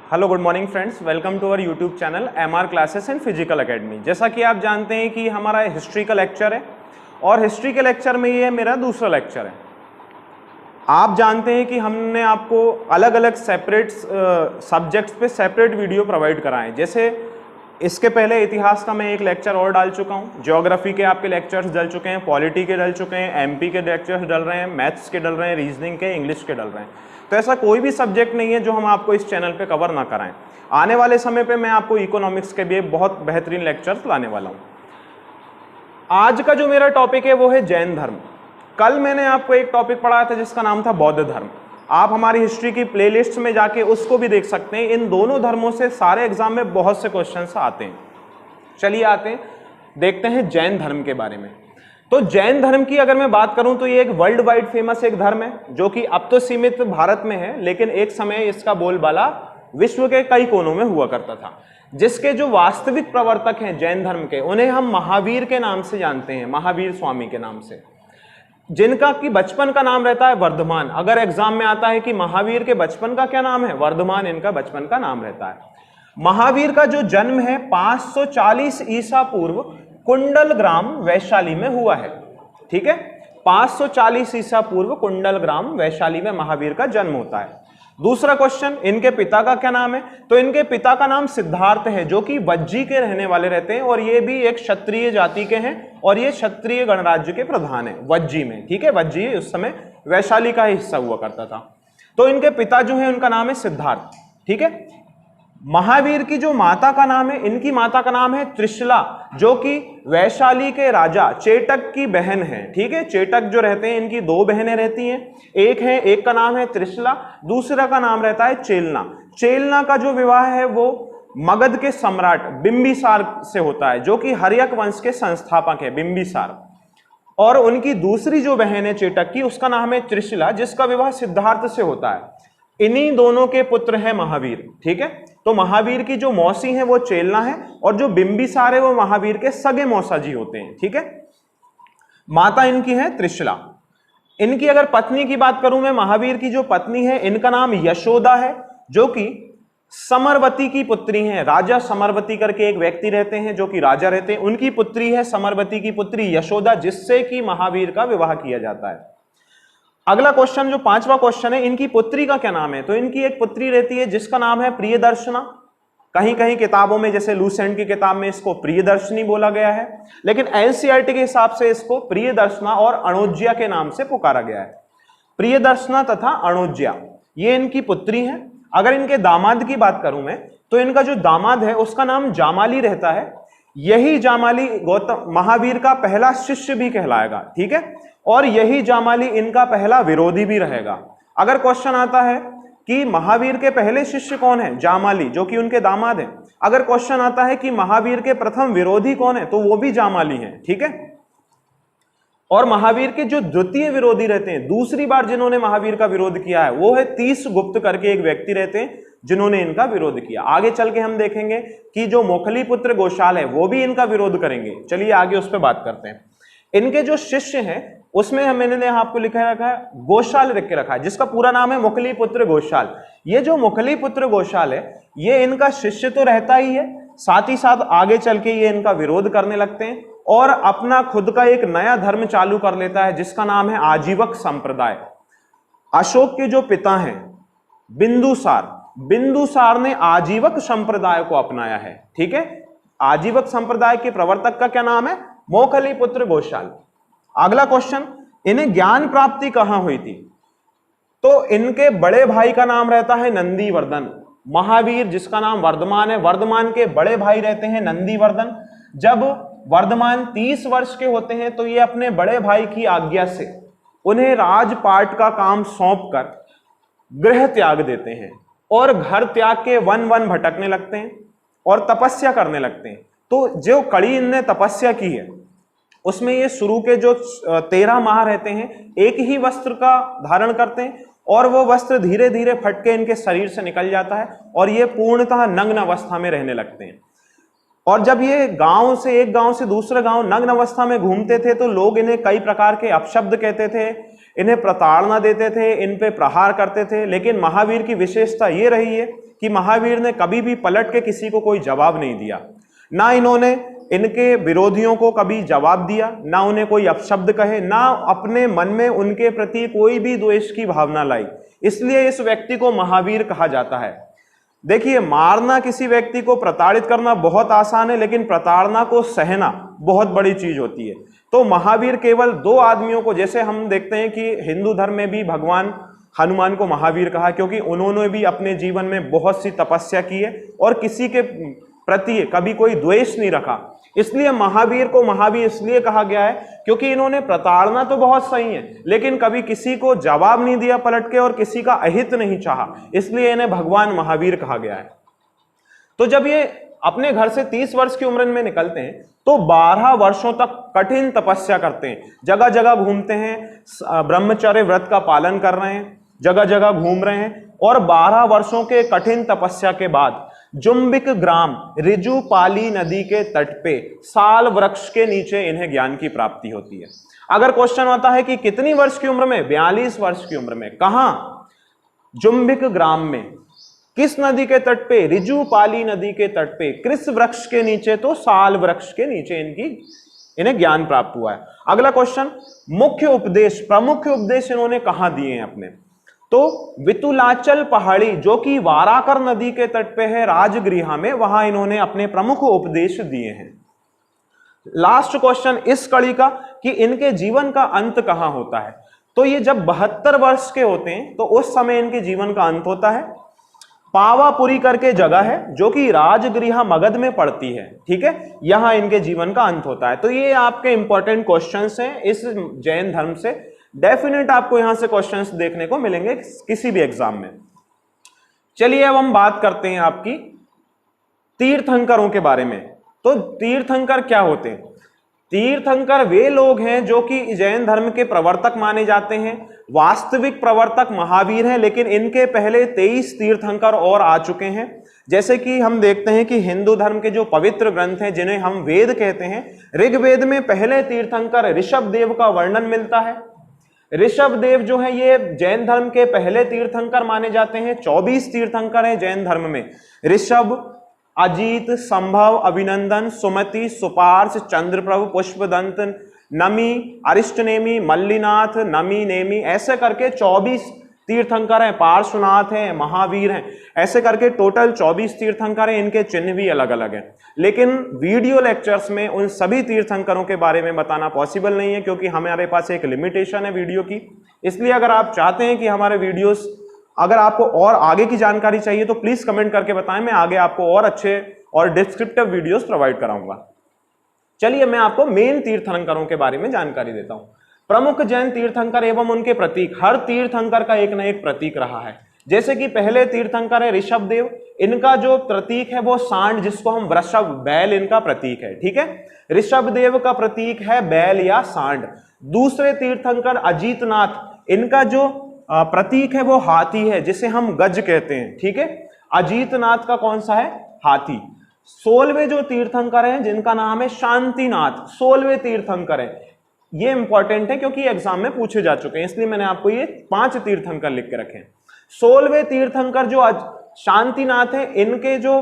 Hello good morning friends, welcome to our YouTube channel MR classes and physical academy. जैसा कि आप जानते हैं कि हमारा हिस्ट्री का लेक्चर है और हिस्ट्री के लेक्चर में ये मेरा दूसरा लेक्चर है। आप जानते हैं कि हमने आपको अलग अलग सेपरेट सब्जेक्ट्स पे सेपरेट वीडियो प्रोवाइड कराएं। जैसे इसके पहले इतिहास का मैं एक लेक्चर और डाल चुका हूं, ज्योग्राफी के आपके लेक्चर्स डल चुके हैं, पॉलिटी के डल चुके हैं, एमपी के लेक्चर्स डल रहे हैं, मैथ्स के डल रहे हैं, रीजनिंग के, इंग्लिश के डल रहे हैं। तो ऐसा कोई भी सब्जेक्ट नहीं है जो हम आपको इस चैनल पे कवर ना कराएं। आने वाले समय पे मैं आपको इकोनॉमिक्स के भी बहुत बेहतरीन लेक्चर्स लाने वाला हूँ। आज का जो मेरा टॉपिक है वो है जैन धर्म। कल मैंने आपको एक टॉपिक पढ़ाया था जिसका नाम था बौद्ध धर्म। आप हमारी हिस्ट्री की प्लेलिस्ट में जाके उसको भी देख सकते हैं। इन दोनों धर्मों से सारे एग्जाम में बहुत से क्वेश्चंस आते हैं। चलिए आते हैं, देखते हैं जैन धर्म के बारे में। तो जैन धर्म की अगर मैं बात करूं तो ये एक वर्ल्ड वाइड फेमस एक धर्म है जो कि अब तो सीमित भारत में है, लेकिन एक समय इसका बोलबाला विश्व के कई कोनों में हुआ करता था। जिसके जो वास्तविक प्रवर्तक हैं जैन धर्म के, उन्हें हम महावीर के नाम से जानते हैं, महावीर स्वामी के नाम से, जिनका कि बचपन का नाम रहता है वर्धमान। अगर एग्जाम में आता है कि महावीर के बचपन का क्या नाम है, वर्धमान इनका बचपन का नाम रहता है। महावीर का जो जन्म है 540 ईसा पूर्व कुंडल ग्राम वैशाली में हुआ है। ठीक है, 540 ईसा पूर्व कुंडल ग्राम वैशाली में महावीर का जन्म होता है। दूसरा क्वेश्चन, इनके पिता का क्या नाम है? तो इनके पिता का नाम सिद्धार्थ है, जो कि वज्जी के रहने वाले रहते हैं और ये भी एक क्षत्रिय जाति के हैं और ये क्षत्रिय गणराज्य के प्रधान है वज्जी में। ठीक है, वज्जी उस समय वैशाली का हिस्सा हुआ करता था। तो इनके पिता जो है उनका नाम है सिद्धार्थ। ठीक है, महावीर की जो माता का नाम है, इनकी माता का नाम है त्रिशला, जो कि वैशाली के राजा चेटक की बहन है। ठीक है, चेटक जो रहते हैं इनकी दो बहनें रहती हैं, एक का नाम है त्रिशला, दूसरा का नाम रहता है चेलना। चेलना का जो विवाह है वो मगध के सम्राट बिंबिसार से होता है, जो कि हर्यक वंश के संस्थापक है बिंबिसार। और उनकी दूसरी जो बहन है चेटक की, उसका नाम है त्रिशला, जिसका विवाह सिद्धार्थ से होता है। इन्हीं दोनों के पुत्र हैं महावीर। ठीक है, तो महावीर की जो मौसी है वो चेलना है और जो बिंबिसार है वो महावीर के सगे मौसा जी होते हैं। ठीक है, माता इनकी है त्रिशला। इनकी अगर पत्नी की बात करूं मैं, महावीर की जो पत्नी है इनका नाम यशोदा है, जो कि समरवती की पुत्री है। राजा समरवती करके एक व्यक्ति रहते हैं जो कि राजा रहते हैं, उनकी पुत्री है समरवती की पुत्री यशोदा, जिससे कि महावीर का विवाह किया जाता है। अगला क्वेश्चन, जो पांचवा क्वेश्चन है, इनकी पुत्री का क्या नाम है? तो इनकी एक पुत्री रहती है जिसका नाम है प्रियदर्शना। कहीं कहीं किताबों में जैसे लूसेंट की किताब में इसको प्रियदर्शनी बोला गया है, लेकिन एनसीईआरटी के हिसाब से इसको प्रियदर्शना और अणुज्या के नाम से पुकारा गया है। प्रियदर्शना तथा अणुज्या ये इनकी पुत्री हैं। अगर इनके दामाद की बात करूं मैं, तो इनका जो दामाद है उसका नाम जामाली रहता है। यही जामाली गौतम महावीर का पहला शिष्य भी कहलाएगा। ठीक है, और यही जामाली इनका पहला विरोधी भी रहेगा। अगर क्वेश्चन आता है कि महावीर के पहले शिष्य कौन है, जामाली, जो कि उनके दामाद हैं। अगर क्वेश्चन आता है कि महावीर के प्रथम विरोधी कौन है, तो वो भी जामाली हैं। ठीक है, और महावीर के जो द्वितीय विरोधी रहते हैं, दूसरी बार जिन्होंने महावीर का विरोध किया है, वो है तीस गुप्त करके एक व्यक्ति रहते हैं जिन्होंने इनका विरोध किया। आगे चल के हम देखेंगे कि जो मोखली पुत्र गोशाल है वो भी इनका विरोध करेंगे। चलिए आगे उस पर बात करते हैं। इनके जो शिष्य हैं उसमें मैंने आपको लिखा रखा है गोशाल लिख के रखा है, जिसका पूरा नाम है मोखली पुत्र गोशाल। ये जो मोखली पुत्र गोशाल है ये इनका शिष्य तो रहता ही है, साथ ही साथ आगे चल के ये इनका विरोध करने लगते हैं और अपना खुद का एक नया धर्म चालू कर लेता है जिसका नाम है आजीवक संप्रदाय। अशोक के जो पिता हैं बिंदुसार ने आजीवक संप्रदाय को अपनाया है। ठीक है, आजीवक संप्रदाय के प्रवर्तक का क्या नाम है? मोखली पुत्र गोशाल। अगला क्वेश्चन, इन्हें ज्ञान प्राप्ति कहां हुई थी? तो इनके बड़े भाई का नाम रहता है नंदीवर्धन। महावीर जिसका नाम वर्धमान है, वर्धमान के बड़े भाई रहते हैं नंदीवर्धन। जब वर्धमान 30 वर्ष के होते हैं तो ये अपने बड़े भाई की आज्ञा से उन्हें राजपाट का काम सौंपकर गृह त्याग देते हैं और घर त्याग के वन भटकने लगते हैं और तपस्या करने लगते हैं। तो जो कड़ी इनने तपस्या की है उसमें ये शुरू के जो 13 माह रहते हैं एक ही वस्त्र का धारण करते हैं और वो वस्त्र धीरे धीरे फट के इनके शरीर से निकल जाता है और ये पूर्णतः नग्न अवस्था में रहने लगते हैं। और जब ये एक गांव से दूसरे गांव नग्न अवस्था में घूमते थे तो लोग इन्हें कई प्रकार के अपशब्द कहते थे, इन्हें प्रताड़ना देते थे, इन पे प्रहार करते थे। लेकिन महावीर की विशेषता ये रही है कि महावीर ने कभी भी पलट के किसी को कोई जवाब नहीं दिया, ना इन्होंने इनके विरोधियों को कभी जवाब दिया, ना उन्हें कोई अपशब्द कहे, ना अपने मन में उनके प्रति कोई भी द्वेष की भावना लाई। इसलिए इस व्यक्ति को महावीर कहा जाता है। देखिए, मारना किसी व्यक्ति को, प्रताड़ित करना बहुत आसान है, लेकिन प्रताड़ना को सहना बहुत बड़ी चीज होती है। तो महावीर केवल दो आदमियों को, जैसे हम देखते हैं कि हिंदू धर्म में भी भगवान हनुमान को महावीर कहा, क्योंकि उन्होंने भी अपने जीवन में बहुत सी तपस्या की है और किसी के प्रति कभी कोई द्वेष नहीं रखा। इसलिए महावीर को महावीर इसलिए कहा गया है क्योंकि इन्होंने प्रताड़ना तो बहुत सही है, लेकिन कभी किसी को जवाब नहीं दिया पलट के और किसी का अहित नहीं चाहा, इसलिए इन्हें भगवान महावीर कहा गया है। तो जब ये अपने घर से 30 वर्ष की उम्र में निकलते हैं तो 12 वर्षों तक कठिन तपस्या करते हैं, जगह जगह घूमते हैं, ब्रह्मचर्य व्रत का पालन कर रहे हैं, जगह जगह घूम रहे हैं, और 12 वर्षों के कठिन तपस्या के बाद जुम्बिक ग्राम रिजुपाली नदी के तट पे साल वृक्ष के नीचे इन्हें ज्ञान की प्राप्ति होती है। अगर क्वेश्चन आता है कि कितनी वर्ष की उम्र में, 42 वर्ष की उम्र में, कहां? जुम्बिक ग्राम में। किस नदी के तट पे? रिजुपाली नदी के तट पे, कृष वृक्ष के नीचे, तो साल वृक्ष के नीचे इन्हें ज्ञान प्राप्त हुआ है। अगला क्वेश्चन, मुख्य उपदेश, प्रमुख उपदेश इन्होंने कहां दिए हैं अपने? तो वितुलाचल पहाड़ी जो कि वाराकर नदी के तट पे है, राजगृह में, वहां इन्होंने अपने प्रमुख उपदेश दिए हैं। लास्ट क्वेश्चन इस कड़ी का कि इनके जीवन का अंत कहां होता है? तो ये जब 72 वर्ष के होते हैं तो उस समय इनके जीवन का अंत होता है। पावापुरी करके जगह है जो कि राजगृह मगध में पड़ती है, ठीक है, यहां इनके जीवन का अंत होता है। तो ये आपके इंपॉर्टेंट क्वेश्चंस हैं इस जैन धर्म से, डेफिनेट आपको यहां से क्वेश्चंस देखने को मिलेंगे किसी भी एग्जाम में। चलिए अब हम बात करते हैं आपकी तीर्थंकरों के बारे में। तो तीर्थंकर क्या होते हैं? तीर्थंकर वे लोग हैं जो कि जैन धर्म के प्रवर्तक माने जाते हैं। वास्तविक प्रवर्तक महावीर हैं, लेकिन इनके पहले 23 तीर्थंकर और आ चुके हैं। जैसे कि हम देखते हैं कि हिंदू धर्म के जो पवित्र ग्रंथ हैं जिन्हें हम वेद कहते हैं, ऋग्वेद में पहले तीर्थंकर ऋषभ देव का वर्णन मिलता है। ऋषभ देव जो है ये जैन धर्म के पहले तीर्थंकर माने जाते हैं। 24 तीर्थंकर हैं जैन धर्म में। ऋषभ, अजीत, संभव, अभिनंदन, सुमति, सुपार्श, चंद्रप्रभु, पुष्पदंत, नमी, अरिष्टनेमी, मल्लिनाथ, नमी, नेमी, ऐसे करके 24 तीर्थंकर हैं। पार्श्वनाथ हैं, महावीर हैं, ऐसे करके टोटल 24 तीर्थंकर हैं। इनके चिन्ह भी अलग अलग हैं, लेकिन वीडियो लेक्चर्स में उन सभी तीर्थंकरों के बारे में बताना पॉसिबल नहीं है क्योंकि हमारे पास एक लिमिटेशन है वीडियो की। इसलिए अगर आप चाहते हैं कि हमारे वीडियोस, अगर आपको और आगे की जानकारी चाहिए तो प्लीज कमेंट करके बताएं, मैं आगे आपको और अच्छे और डिस्क्रिप्टिव वीडियोस प्रोवाइड कराऊंगा। चलिए मैं आपको मेन तीर्थंकरों के बारे में जानकारी देता हूं। प्रमुख जैन तीर्थंकर एवं उनके प्रतीक, हर तीर्थंकर का एक न एक प्रतीक रहा है। जैसे कि पहले तीर्थंकर है ऋषभ देव, इनका जो प्रतीक है वो सांड, जिसको हम वृषभ, बैल इनका प्रतीक है, ठीक है। ऋषभ देव का प्रतीक है बैल या सांड। दूसरे तीर्थंकर अजीतनाथ, इनका जो प्रतीक है वो हाथी है, जिसे हम गज कहते हैं, ठीक है। अजीतनाथ का कौन सा है? हाथी। 16वें जो तीर्थंकर हैं जिनका नाम है शांतिनाथ, 16वें तीर्थंकर हैं। ये इंपॉर्टेंट है क्योंकि एग्जाम में पूछे जा चुके हैं, इसलिए मैंने आपको ये 5 तीर्थंकर लिख के रखे हैं। 16वें तीर्थंकर जो शांतिनाथ है, इनके जो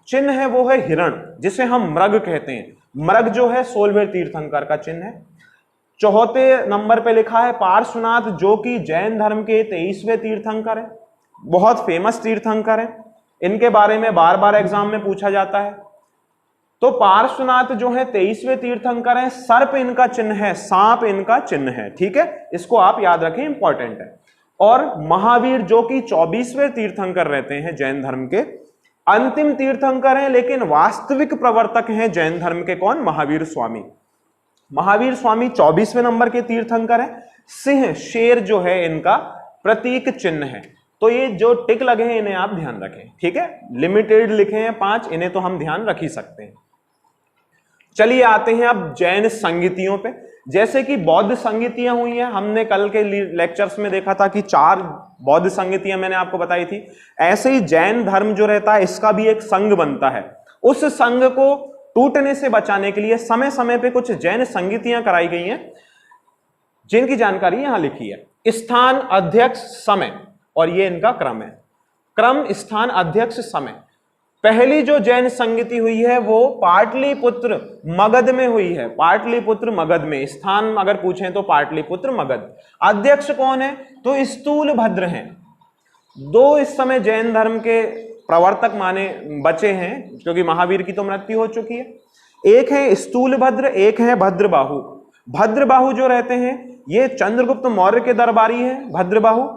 चिन्ह है वो है हिरण, जिसे हम मृग कहते हैं। मृग जो है 16वें तीर्थंकर का चिन्ह है। चौथे नंबर पे लिखा है पार्श्वनाथ, जो कि जैन धर्म के 23वें तीर्थंकर है, बहुत फेमस तीर्थंकर है। इनके बारे में बार बार एग्जाम में पूछा जाता है। तो पार्श्वनाथ जो है 23वें तीर्थंकर है। सर्प इनका चिन्ह है, सांप इनका चिन्ह है, ठीक है, इसको आप याद रखें, इंपॉर्टेंट है। और महावीर जो कि 24वें तीर्थंकर रहते हैं जैन धर्म के, अंतिम तीर्थंकर हैं, लेकिन वास्तविक प्रवर्तक हैं जैन धर्म के। कौन? महावीर स्वामी। महावीर स्वामी 24वें नंबर के तीर्थंकर है। सिंह, शेर जो है इनका प्रतीक चिन्ह है। तो ये जो टिक लगे हैं इन्हें आप ध्यान रखें, ठीक है। लिमिटेड लिखे हैं 5, इन्हें तो हम ध्यान रख ही सकते हैं। चलिए आते हैं अब जैन संगीतियों पे। जैसे कि बौद्ध संगीतियां हुई हैं, हमने कल के लेक्चर्स में देखा था कि 4 बौद्ध संगीतियां मैंने आपको बताई थी। ऐसे ही जैन धर्म जो रहता है इसका भी एक संघ बनता है। उस संघ को टूटने से बचाने के लिए समय समय पे कुछ जैन संगीतियां कराई गई हैं, जिनकी जानकारी यहां लिखी है। स्थान, अध्यक्ष, समय, और ये इनका क्रम है। क्रम, स्थान, अध्यक्ष, समय। पहली जो जैन संगीति हुई है वो पाटलिपुत्र मगध में हुई है। पाटलिपुत्र मगध में। स्थान अगर पूछें तो पाटलिपुत्र मगध। अध्यक्ष कौन है? तो स्थूलभद्र हैं। दो इस समय जैन धर्म के प्रवर्तक माने बचे हैं, क्योंकि महावीर की तो मृत्यु हो चुकी है। एक है स्थूलभद्र, एक है भद्रबाहु। भद्रबाहु जो रहते हैं ये चंद्रगुप्त मौर्य के दरबारी हैं, भद्रबाहु,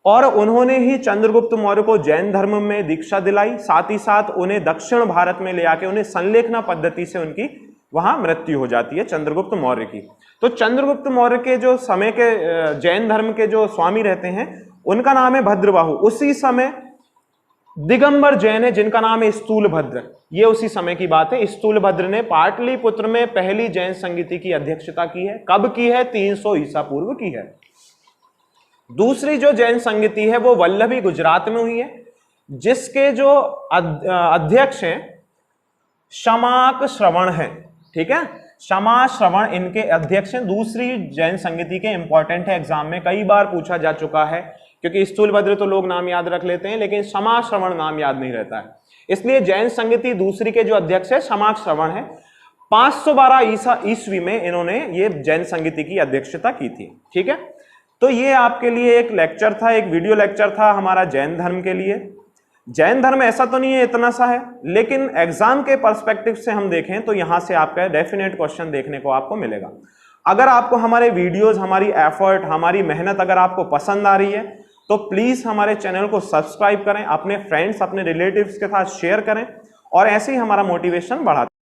और उन्होंने ही चंद्रगुप्त मौर्य को जैन धर्म में दीक्षा दिलाई। साथ ही साथ उन्हें दक्षिण भारत में ले आके उन्हें संलेखना पद्धति से उनकी वहां मृत्यु हो जाती है, चंद्रगुप्त मौर्य की। तो चंद्रगुप्त मौर्य के जो समय के जैन धर्म के जो स्वामी रहते हैं उनका नाम है भद्रबाहु। उसी समय दिगंबर जैन है जिनका नाम है स्थूलभद्र। ये उसी समय की बात है। स्थूलभद्र ने पाटलिपुत्र में पहली जैन संगीति की अध्यक्षता की है। कब की है? 300 ईसा पूर्व की है। दूसरी जो जैन संगीति है वो वल्लभी गुजरात में हुई है, जिसके जो अध्यक्ष हैं शमाक श्रवण है। ठीक है, क्षमा श्रवण इनके अध्यक्ष हैं। दूसरी जैन संगीति के इंपॉर्टेंट है, एग्जाम में कई बार पूछा जा चुका है, क्योंकि स्थूलभद्र तो लोग नाम याद रख लेते हैं लेकिन क्षमा श्रवण नाम याद नहीं रहता है। इसलिए जैन संगीति दूसरी के जो अध्यक्ष है क्षमा श्रवण है। 512 ईस्वी में इन्होंने ये जैन संगीति की अध्यक्षता की थी। ठीक है, तो ये आपके लिए एक लेक्चर था, एक वीडियो लेक्चर था हमारा जैन धर्म के लिए। जैन धर्म ऐसा तो नहीं है इतना सा है, लेकिन एग्जाम के पर्सपेक्टिव से हम देखें तो यहां से आपका डेफिनेट क्वेश्चन देखने को आपको मिलेगा। अगर आपको हमारे वीडियोस, हमारी एफर्ट, हमारी मेहनत अगर आपको पसंद आ रही है तो प्लीज हमारे चैनल को सब्सक्राइब करें, अपने फ्रेंड्स, अपने रिलेटिव्स के साथ शेयर करें और ऐसे ही हमारा मोटिवेशन बढ़ाते